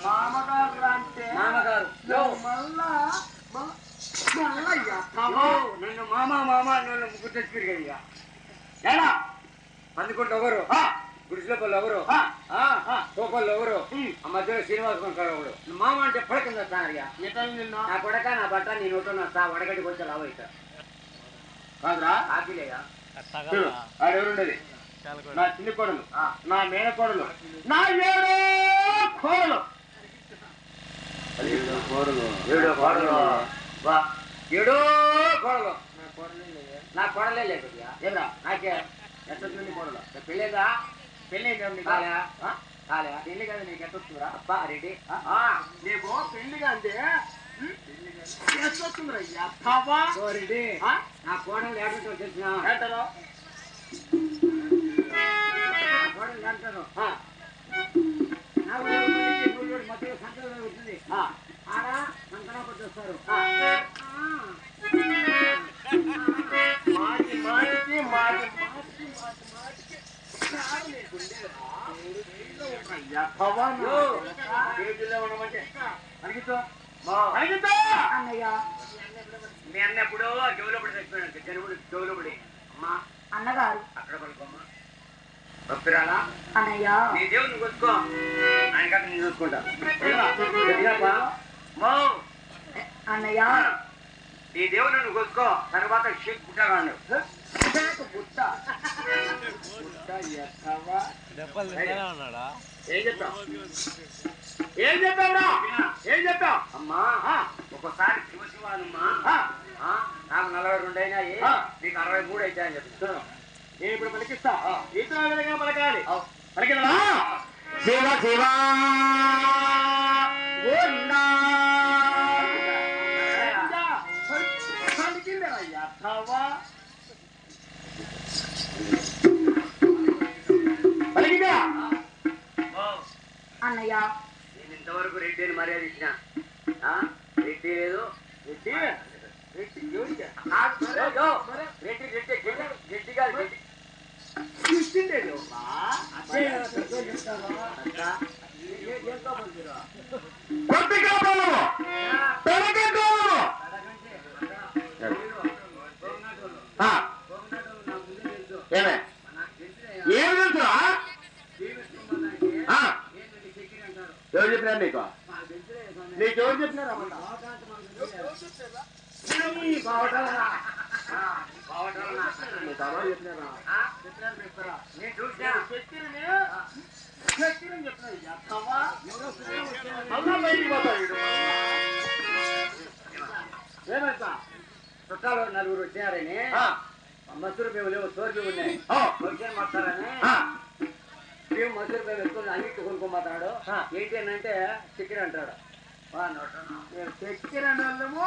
మామగారు అంటే మామగారు మళ్ళా నన్ను మామ మామ నన్ను ముగ్గురు తెచ్చిపోయి ఇక ఎలా అందుకుంటే ఎవరు గుడిసెల పళ్ళు ఎవరు సోపళ్ళు ఎవరు ఆ మధ్యలో శ్రీనివాసం ఒకడు మామ అంటే పడకండి నా కొడక నా బట్ట నేను ఉంటున్నా వడగడ్డి కొంచెం లావు అవుతా కాదురా ఆపిలేయా ఆడెవరుండేది నా చిన్ని కోడలు నా మేన కోడలు నా ఏడో కోడలు ఏడో కోడలు ఏడో కోడలు నా కోడలే లేదు ఏమరా నాకే ఎంత కోడలు పెళ్ళేదా పెళ్ళి కాలే కాలే పెళ్లి కదా నీకు ఎంత వస్తుందిరా అబ్బా రెడ్డి నీకు పెళ్లిగా అంటే రెడ్డి నా కోడలు ఏడంటో తెలిసిన ఏంటారు కోడలు అంటారు మధ్య సంకల్లో ఉంటుంది ఆడ సంకనా పట్టొస్తారు మాటి మాటి మాటి మీ అన్న ఎప్పుడో చెవులపడి చచ్చిపోయాడు చెవులపడి అమ్మా అన్నగారు అక్కడ పడుకోమ్మా తప్పిరాలా అన్నయ్య నీ దేవుని కొట్టుకో ఆయన కాక నేను చూసుకుంటా అన్నయ్య నీ దేవుని నువ్వు కొట్టుకో తర్వాత షేక్ పుట్టగాడు ఏం చెప్తావు ఏం చెప్పావురా ఏం చెప్పావు అమ్మా ఒకసారి శివశివానమ్మా నాకు 42 అయినాయి నీకు 63 అయితే అని చెప్తాను నేను ఇప్పుడు పలికిస్తా ఈతర విధంగా పలకాలి పలికిదా శివ శివ పలికిదా అన్నయ్య నేను ఇంతవరకు రెడ్డి అని మర్యాద ఇచ్చిన రెడ్డి లేదు రెడ్డి రెడ్డి రెడ్డి రెడ్డి కాదు రెడ్డి ఇచ్చిండేది ఏమే ఏం తెలుసు ఎవరు చెప్పినారు నీకు నీకు ఎవరు చెప్పినారా చుట్టాలు 4 వచ్చారని మసూరు మేము లేవు సోరు మేము ఉన్నాయి మాట్లాడారని మేము మసూరు మేము ఎక్కువ అన్నిటి కొనుక్కోమాతాడు ఏంటి అని అంటే చికెన్ అంటాడు చక్కెర అన్నము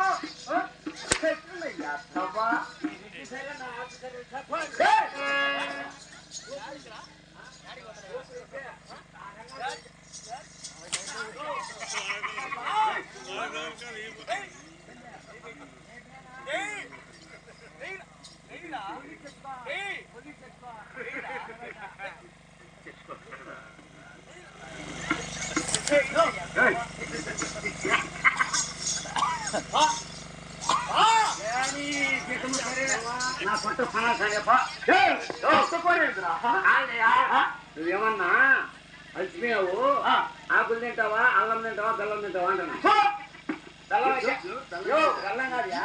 నా కొత్త నువ్వేమన్నా అలసిపోయావు ఆకులు తింటావా అల్లం తింటావా బెల్లం తింటావా అంటున్నా బెల్లం కాదుయా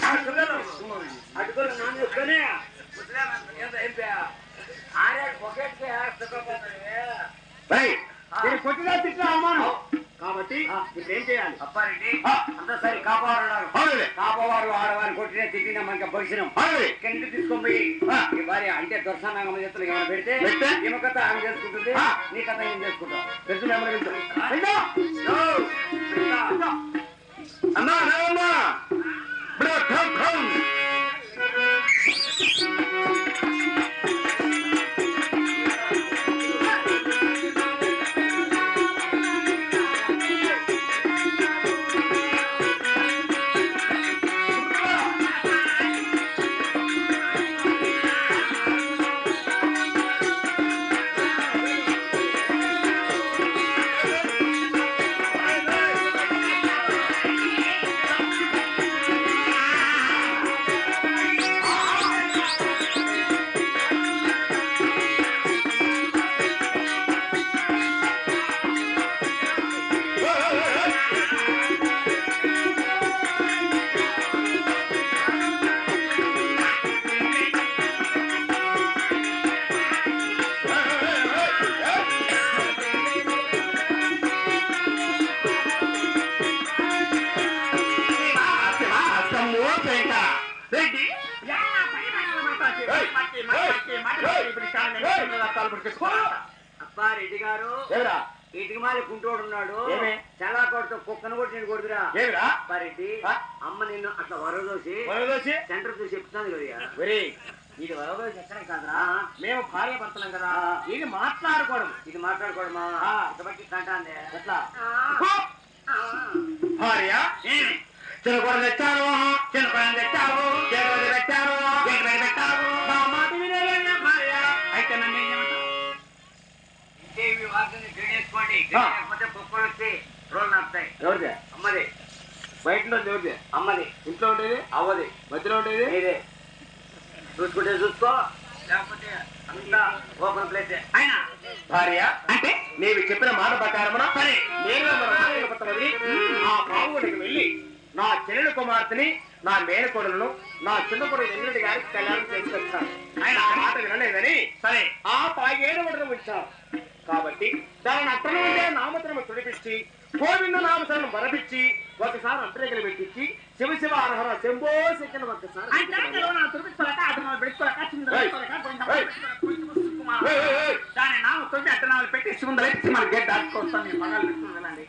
అటుకులు నాన్న చూసుకొని కొట్టినా తిట్టినా అవమానం కాబట్టి ఇప్పుడు ఏం చేయాలి అప్పారెడ్డి అంతా సరే కాపాడు కాపవారు ఆడవారిని కొట్టినా తిట్టినా మనకి భవిష్యం కింద తీసుకొని పోయి ఈ భార్య అంటే దొరసానాగమ చేతులు ఏమైనా పెడితే ఈమె కథ ఆమె చేసుకుంటుంది నీ కథ ఏం చేసుకుంటావు పెద్దలు ఏమైనా అమ్మా రావమ్మా అప్పా రెడ్డి గారు ఇటుకి మాది కుంటోడు ఉన్నాడు చాలా కొడుతూ కుక్కను కూడా నేను కొడుతురా రెడ్డి అమ్మ నిన్ను అట్లా వరదోసి సెంటర్ చూసి చెప్తాను కదా ఇది వరదోసి ఎక్కడం కాదురా మేము భార్య భర్తలం కదా ఇది మాట్లాడుకోవడమా బట్టి కంటాందే ఎట్లా భార్య చిన్నకొడలు తెచ్చారు చిన్నకొడలు తెచ్చారు చేరువది పెట్టారు పెట్టారు మా మాట వినేనా భార్య అయితే నన్ను ఏమంటావు లేకపోతే కుక్కలు వచ్చి రోడ్లు నడుస్తాయి ఎవరిదే అమ్మది బయట ఉండేది ఎవరిదే అమ్మది ఇంట్లో ఉండేది అవ్వది మధ్యలో ఉండేది ఇదే చూసుకుంటే చూసుకో లేకపోతే అంతా ఓపెన్ ప్లేస్ అయినా భార్య అంటే నీవు చెప్పిన మాట ప్రకారమున సరే నేను ఆ బావుడికి వెళ్ళి నా చెల్లెల కుమార్తెని నా మేనకోడలను నా చిన్న కొడుకు వెంకటి గారికి కళ్యాణం చేసుకొచ్చాను ఆయన ఆ మాట వినలేదని సరే ఆ 17 వడ్డను ఉంచాను కాబట్టి దానిని అట్టను ఉండే నామతను తుడిపించి గోవింద నామతలను మరపించి ఒకసారి అంతరేకలు పెట్టించి శివ శివ అర్హర శంభో శక్తిని ఒకసారి దాని నామతో అట్టనాలు పెట్టి శివుందలెత్తి మన గెడ్డ దాచుకొస్తాను మగాళ్ళు వెళ్ళండి